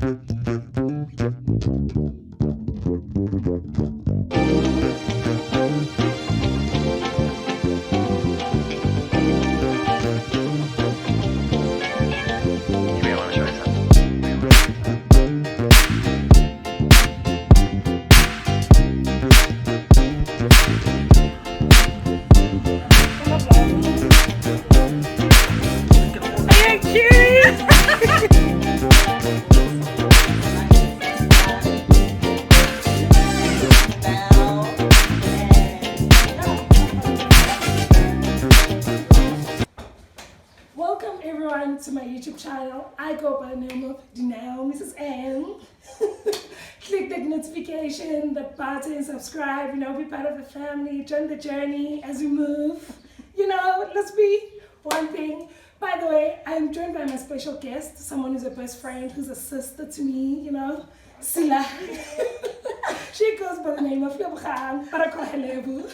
may want to try something. Are you curious? Welcome everyone to my YouTube channel. I go by the name of Denial Mrs. M. Click the notification, the button, subscribe, be part of the family, join the journey as we move. Let's be one thing. By the way, I'm joined by my special guest, someone who's a best friend, who's a sister to me, Sila. She goes by the name of Lebogang, but I call her Lebu.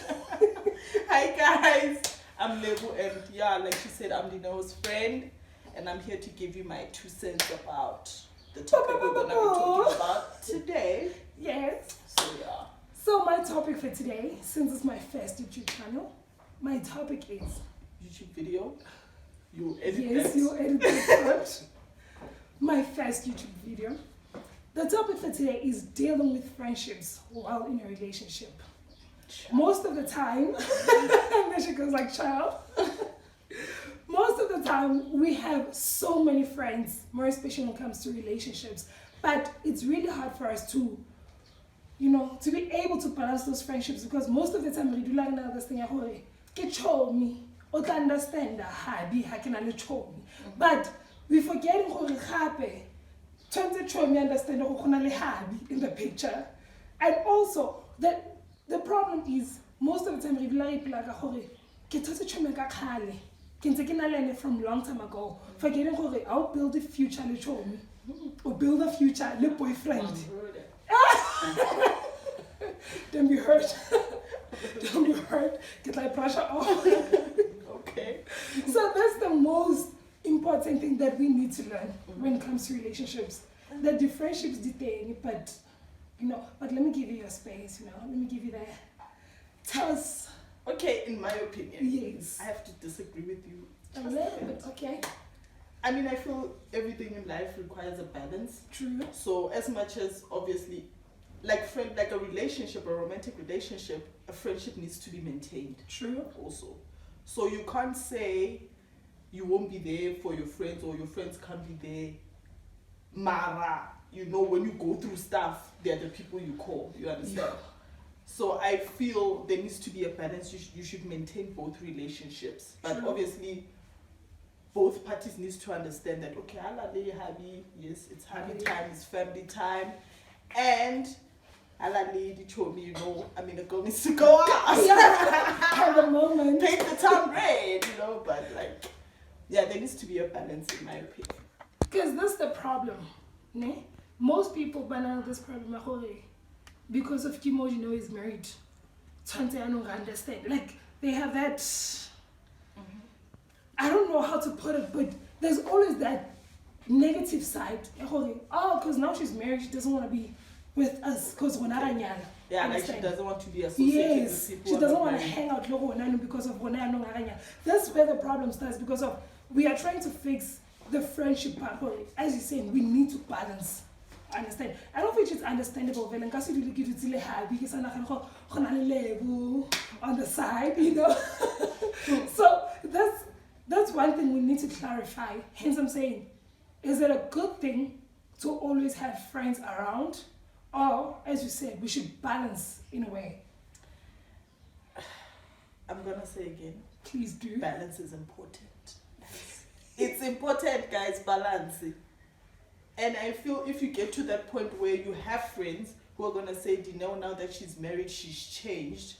Hi guys, I'm Lebu, and yeah, like she said, I'm Dino's friend, and I'm here to give you my 2 cents about the topic we're gonna be talking about today. Yes. So yeah. So my topic for today, since it's my first YouTube channel, my topic is YouTube video. You edit yes, that. you edit that part. My first YouTube video. The topic for today is dealing with friendships while in a relationship. Most of the time, and then she goes like, child. Most of the time, we have so many friends, more especially when it comes to relationships. But it's really hard for us to, to be able to balance those friendships, because most of the time we do like this thing, get show me, or to understand hobby, how can I show me. But we forgetting how happy. Turns to show me understand hobby in the picture. And also the problem is most of the time we like from long time ago. Forgetting I'll build a future or build a future boyfriend. Don't be hurt. Don't be hurt. Get like pressure off. Okay. So that's the most important thing that we need to learn when it comes to relationships. That the friendships detail, but but let me give you your space, let me give you that. Tell us. Okay, in my opinion, Yes. I have to disagree with you. A little bit, okay. I mean, I feel everything in life requires a balance. True. So as much as obviously, like a relationship, a romantic relationship, a friendship needs to be maintained. True. Also, so you can't say you won't be there for your friends or your friends can't be there. Mara, when you go through stuff, they're the people you call. You understand? Yeah. So I feel there needs to be a balance. You should maintain both relationships, but True. obviously both parties needs to understand that okay, happy, yes, it's happy time, it's family time, and lady told me, a girl needs to go out. Yeah. At the moment. Paint the town red, but there needs to be a balance in my opinion. Because that's the problem. Ne? Most people banana this problem because of Kimo, is married. Tante I don't understand. Like they have that I don't know how to put it, but there's always that negative side. Because now she's married, she doesn't want to be with us because we're not anyana. Yeah, like she doesn't want to be associated with people. She doesn't want to hang out because of Gonano. That's where the problem starts, because of we are trying to fix the friendship part. As you're saying, we need to balance. Understand? I don't think it's understandable. On the side, So that's one thing we need to clarify. Hence, I'm saying, is it a good thing to always have friends around? Or, as you said, we should balance in a way? I'm gonna say again. Please do. Balance is important. It's important, guys, balance. And I feel if you get to that point where you have friends who are gonna say, now that she's married, she's changed.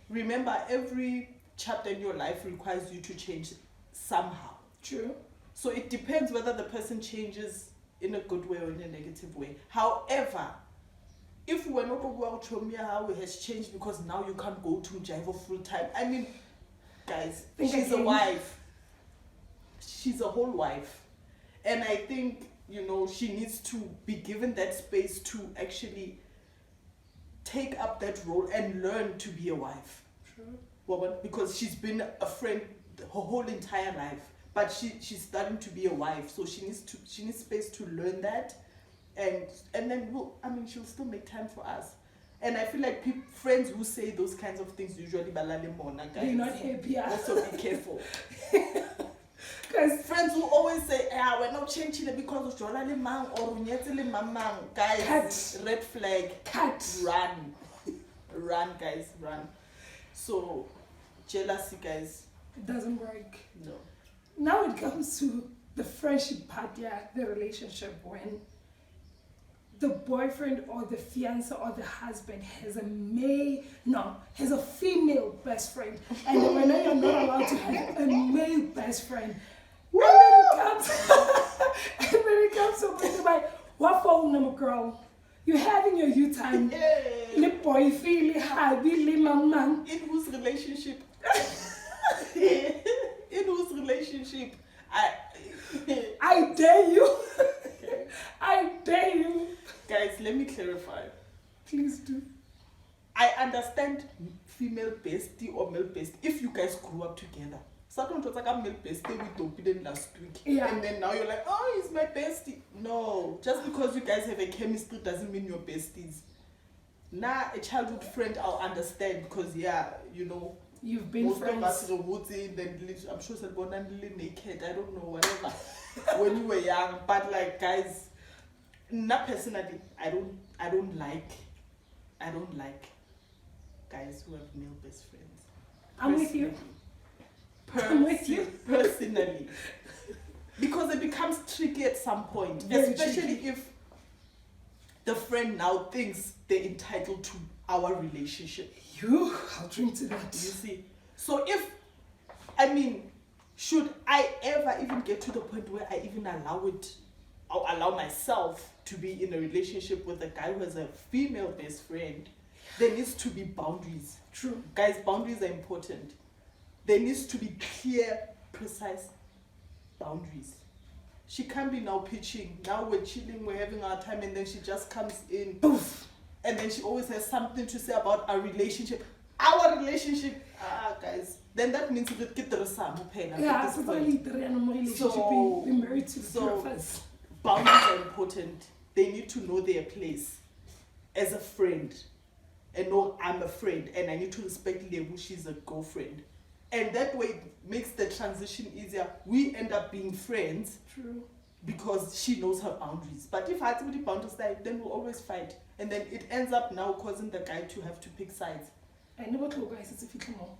Remember, every chapter in your life requires you to change somehow. True. So it depends whether the person changes in a good way or in a negative way. However, if we're not going to how it has changed because now you can't go to Jaivo full time. I mean, guys, she's a wife. She's a whole wife. And I think you know, she needs to be given that space to actually take up that role and learn to be a wife. True. Well, because she's been a friend her whole entire life, but she's starting to be a wife, so she needs space to learn that, and then she'll still make time for us. And I feel like friends who say those kinds of things usually balale mona, guys. You're not happy. Also be careful. Because friends who always say, we're not changing it because of Jolani Mang or Unyetili Mamang. Guys, Cut. Red flag. Cut. Run. Run, guys, run. So, jealousy, guys. It doesn't work. No. Now it comes to the friendship part, the relationship, when the boyfriend or the fiancé or the husband has a female best friend, and when you're not allowed to have a male best friend. And then it comes to a point like, what phone number, girl? You're having your you time. Le boy feel happy, le man. In whose relationship? In whose relationship? I dare you. I dare you. Guys, let me clarify. Please do. I understand female bestie or male bestie if you guys grew up together. Someone was like a male bestie with Topiden last week. Yeah. And then now you're like, oh, he's my bestie. No, just because you guys have a chemistry doesn't mean you're besties. Nah, a childhood friend I'll understand because, you know, You've been most friends. of us I'm sure said born and naked, I don't know, whatever. When you were young, but like guys, not personally, I don't like guys who have male best friends. I'm with you. I'm with you. Personally. Because it becomes tricky at some point. Very especially tricky. if the friend now thinks they're entitled to our relationship. I'll drink to that. You see? So should I ever even get to the point where I even allow myself to be in a relationship with a guy who has a female best friend, there needs to be boundaries. True. Guys, boundaries are important. There needs to be clear, precise boundaries. She can't be now pitching. Now we're chilling, we're having our time, and then she just comes in. Poof. And then she always has something to say about our relationship. Our relationship, guys. Then that means we get the Sam. Yeah, it's only three and more relationship. So- We're married to the so- three of us. Boundaries are important. They need to know their place as a friend. And know I'm a friend and I need to respect Lebu, she's a girlfriend. And that way it makes the transition easier. We end up being friends True. because she knows her boundaries. But if I had somebody boundaries, then we'll always fight. And then it ends up now causing the guy to have to pick sides. I never told guys it's a fit more.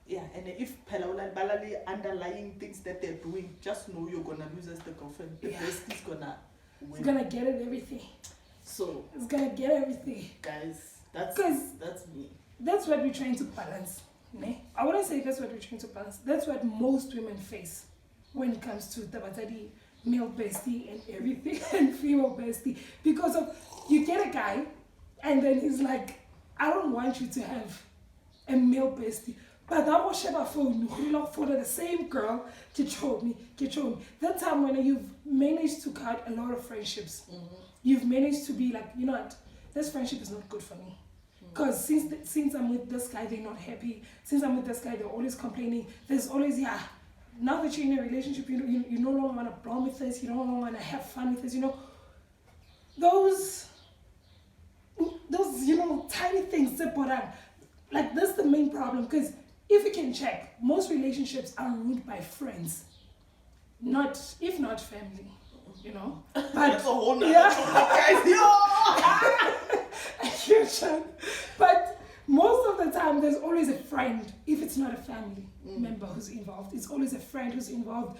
Yeah, and if Balali underlying things that they're doing, just know you're gonna lose as the girlfriend. The Yeah. best is gonna win. It's gonna get it everything. So It's gonna get everything. guys, that's 'Cause- me. That's what we're trying to balance. Ne? I wouldn't say that's what we're trying to balance. That's what most women face when it comes to Tabatadi, male bestie and everything, and female bestie. Because of, you get a guy, and then he's like, I don't want you to have a male bestie. But that was Sheba phone, you for the same girl, get me. That time when you've managed to cut a lot of friendships, you've managed to be like, you know what, this friendship is not good for me. Because since I'm with this guy, they're not happy. Since I'm with this guy, they're always complaining. There's always, now that you're in a relationship, you no longer want to bond with this, you no longer want to have fun with this, those tiny things that put on. Like, that's the main problem. Because if you can check, most relationships are ruined by friends. If not family, But That's a whole nother yeah. topic, guys. Yo! But most of the time, there's always a friend. If it's not a family member who's involved, it's always a friend who's involved.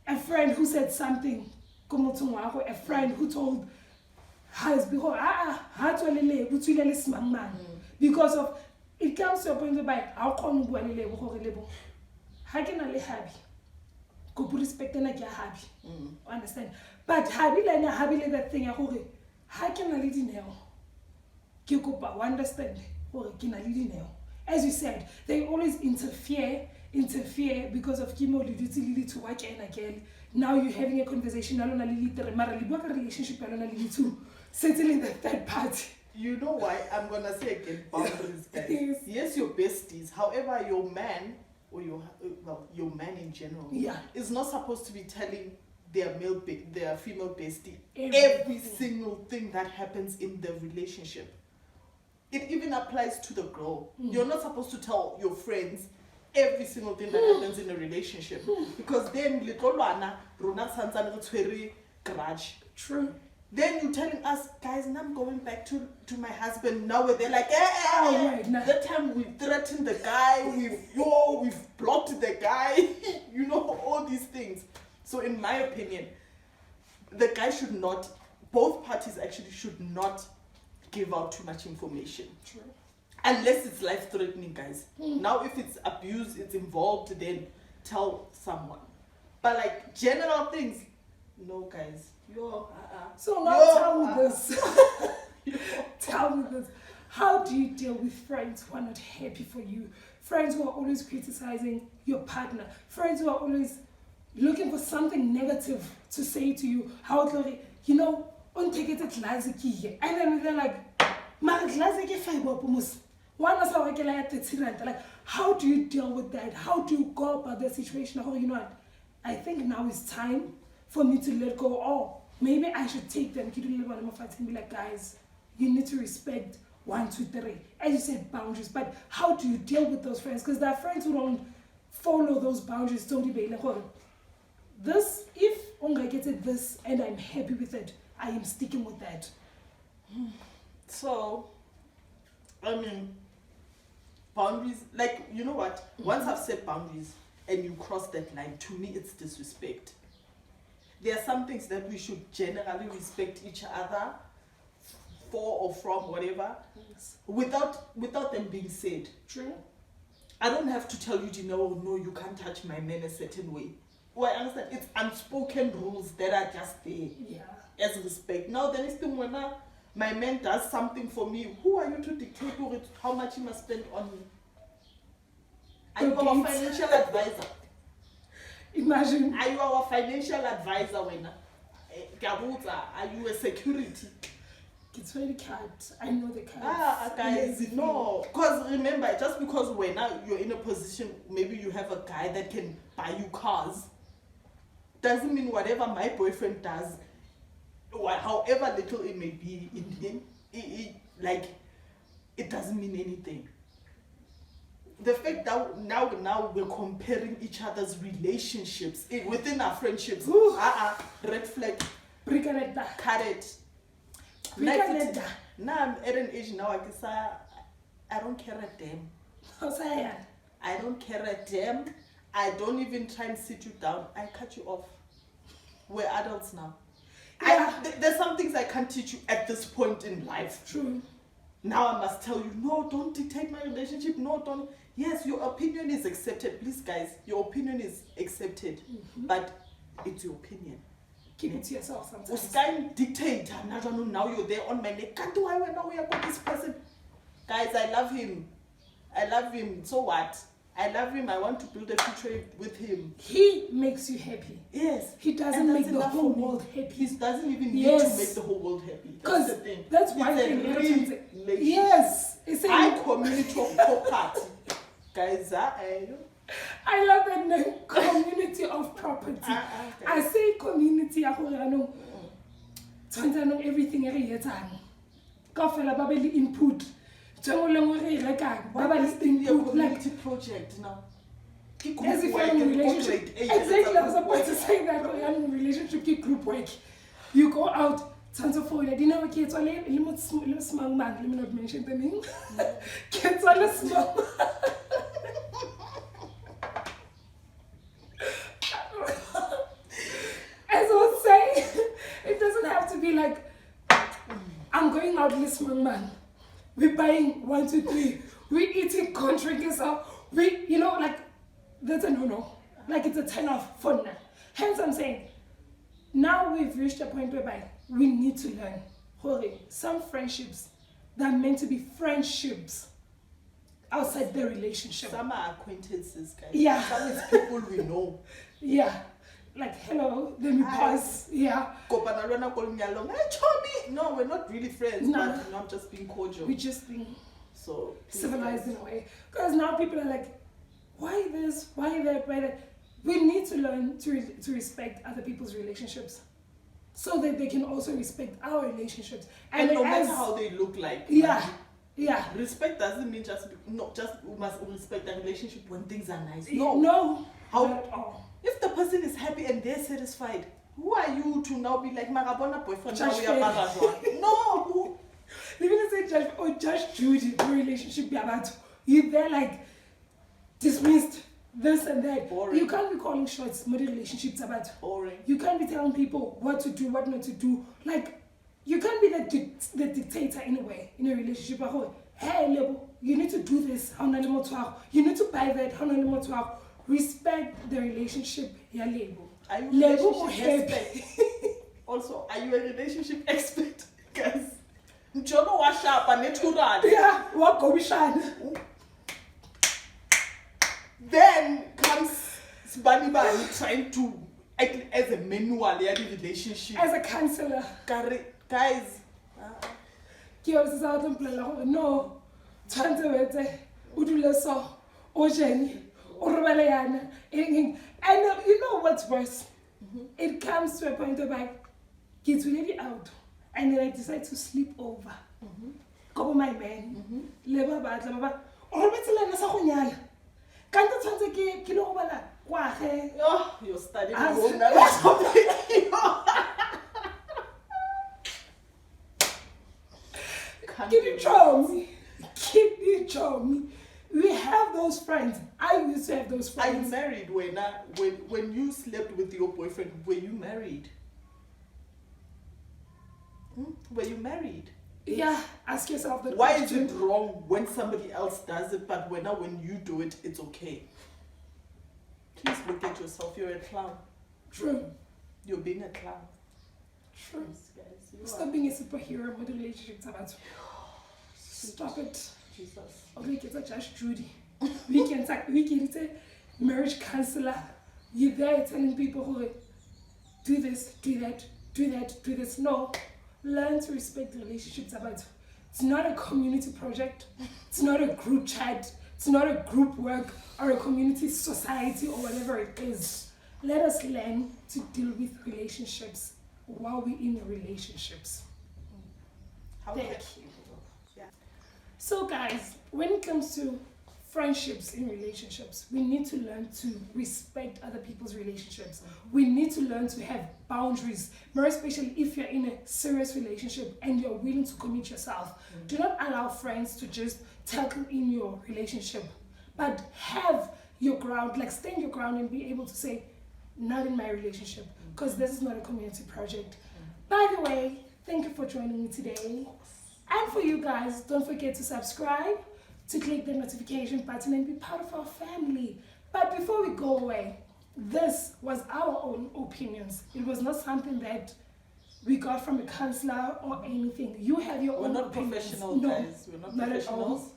A friend who said something. A friend who told husband, because of, it comes to a point whereby, how come you go put respect and happy. Understand? But happy that thing, how can I lead in hell? Understand? As you said, they always interfere because of Kimo Liditi to work and again. now you're having a conversation, mara le bua ka relationship ya lona le le two, settling the third party. You know why? I'm gonna say again, boundaries, guys. Yes. Yes, your besties. However, your man or your man in general, Yeah. is not supposed to be telling their their female bestie every Everything. single thing that happens in the relationship. It even applies to the girl. You're not supposed to tell your friends every single thing that happens in a relationship, because then grudge. True. Then you're telling us, guys, now I'm going back to my husband. Now they're like, Oh, right, nah. that time we threatened the guy, we've blocked the guy, you know, all these things. So in my opinion, the guy should not, both parties actually should not give out too much information. True. Unless it's life-threatening, guys. Now if it's abuse, it's involved, then tell someone. But like general things, no, guys. So now tell me this. Tell me this. How do you deal with friends who are not happy for you? Friends who are always criticizing your partner. Friends who are always looking for something negative to say to you. How, you know, and then they're like, like, how do you deal with that? How do you go about that situation? Oh, you know what? I think now is time for me to let go. Oh, maybe I should take them to and be like, guys, you need to respect 1, 2, 3. As you said, boundaries. But how do you deal with those friends? Because there are friends who don't follow those boundaries. Don't debate. Like, oh, this, if I get it this and I'm happy with it, I am sticking with that. So, I mean, boundaries, like, you know what? Once I've set boundaries and you cross that line, to me it's disrespect. There are some things that we should generally respect each other for or from, whatever, Yes. without them being said. True. I don't have to tell you, no, you can't touch my man a certain way. Well, I understand, it's unspoken rules that are just there Yeah. as respect. Now, the next thing when my man does something for me, who are you to dictate how much he must spend on me? Are you our Okay. financial advisor? Imagine. Are you our financial advisor when? Are you a security? It's very card. I know the cards. Guys, Yes. no. Because remember, just because when now you're in a position, maybe you have a guy that can buy you cars, doesn't mean whatever my boyfriend does, however little it may be in him, it doesn't mean anything. The fact that now we're comparing each other's relationships within our friendships, red flag, Brigaletta. cut it. Brigaletta. Now I'm at an age now, I don't care a damn. Hosea. I don't care a damn. I don't even try and sit you down. I cut you off. We're adults now. Yeah. There's some things I can't teach you at this point in life. True. Now I must tell you, no, don't dictate my relationship. No, don't. Yes, your opinion is accepted. Please, guys, your opinion is accepted. But it's your opinion. Keep it to yourself sometimes. Uskine dictate. Now you're there on my neck. Can't do I know we are with this person? Guys, I love him. I love him. So what? I love him. I want to build a future with him. He makes you happy. Yes. He doesn't And that's make the enough whole for me. world happy. He doesn't even need Yes. to make the whole world happy. Because That's the thing. that's one It's a thing. relationship. Yes. It's I a, community of property. Guys, I love that name. Community of property. I say community. I know everything. Kafela babeli input. Input like community project now. as if you're in a relationship. Exactly, I was about to say that. You're in a relationship, keep group work. You go out, tons of food. I didn't know kids. Let me small man. Let me not mention the name. Kids are small. As I was saying, it doesn't have to be like I'm going out with small man. We're buying 1, 2, 3. We're eating, drinking stuff. Like that's a no-no. Like it's a turn-off for now. Hence, I'm saying now we've reached a point whereby we need to learn. Some friendships that are meant to be friendships outside the relationship. Some are acquaintances, guys. Yeah. Some is people we know. Yeah. like, hello, let me Hi. pause. Yeah. Kopana lwana ko lenyalong. Hey, Chomi! No, we're not really friends, No. but I'm just being cordial. We just being So please, civilized guys. in a way. Because now people are like, why this? Why that? Why that? We need to learn to respect other people's relationships, so that they can also respect our relationships. And no matter as- how they look like. yeah, yeah. Respect doesn't mean not just we must respect the relationship when things are nice. No, No. How- not at all. If the person is happy and they're satisfied, who are you to now be like Marabona boyfriend? Judge now we are fair. Marabona? No. Even if they judge or judge Judy, the relationship be about you, they're like dismissed this and that. Boring. You can't be calling shots. Modern relationships about. Boring. You can't be telling people what to do, what not to do. Like, you can't be the dictator in a way in a relationship. Hey, Lebo, you need to do this. You need to buy that. Respect the relationship. Yeah, Lebo. Are you a Lebo relationship happy. expert? Also, are you a relationship expert? Guys, Njono washapa neturani. Yeah, what go Shana? Then comes Sibani Bani trying to act as a manual in the relationship. As a counselor. Guys, Ke o se sa tlo mpolelela gore no tshwantse o etse o dule so o jene o robale yana eng and you know what's worse, it comes to a point whereby ke tswile out and then I decide to sleep over kobo my man le ba batla ba o robetse le nna sa go nyala ka ntse tshwantse ke le go bala kwa ge oh, you're studying As- alone now or something. Keep it charming. We have those friends. I used to have those Are you friends. married when you slept with your boyfriend? Were you married? Were you married? Yeah, ask yourself that Why is question. it wrong when somebody else does it, but when you do it, it's okay? Please look at yourself. You're a clown. True. You're being a clown. True. Yes, guys. You Stop are. being a superhero with relationships about. Stop it. Jesus. Okay, it's a Judge Judy. We can say marriage counselor. You're there telling people who do this, do that, do that, do this. No. Learn to respect the relationships about. It's not a community project. It's not a group chat. It's not a group work or a community society or whatever it is. Let us learn to deal with relationships while we're in relationships. How Thank can- you. Yeah. So guys, when it comes to friendships in relationships, we need to learn to respect other people's relationships. We need to learn to have boundaries, more especially if you're in a serious relationship and you're willing to commit yourself. Do not allow friends to just tackle in your relationship, but have your ground, like stand your ground and be able to say, not in my relationship, because this is not a community project. By the way, thank you for joining me today. And for you guys, don't forget to subscribe, to click the notification button and be part of our family. But before we go away, this was our own opinions. It was not something that we got from a counselor or anything. You have your We're own not opinions. professionals, No, guys. We're not at all. professionals.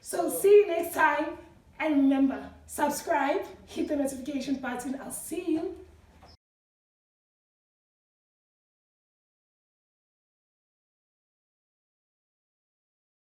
So see you next time. And remember, subscribe, hit the notification button. I'll see you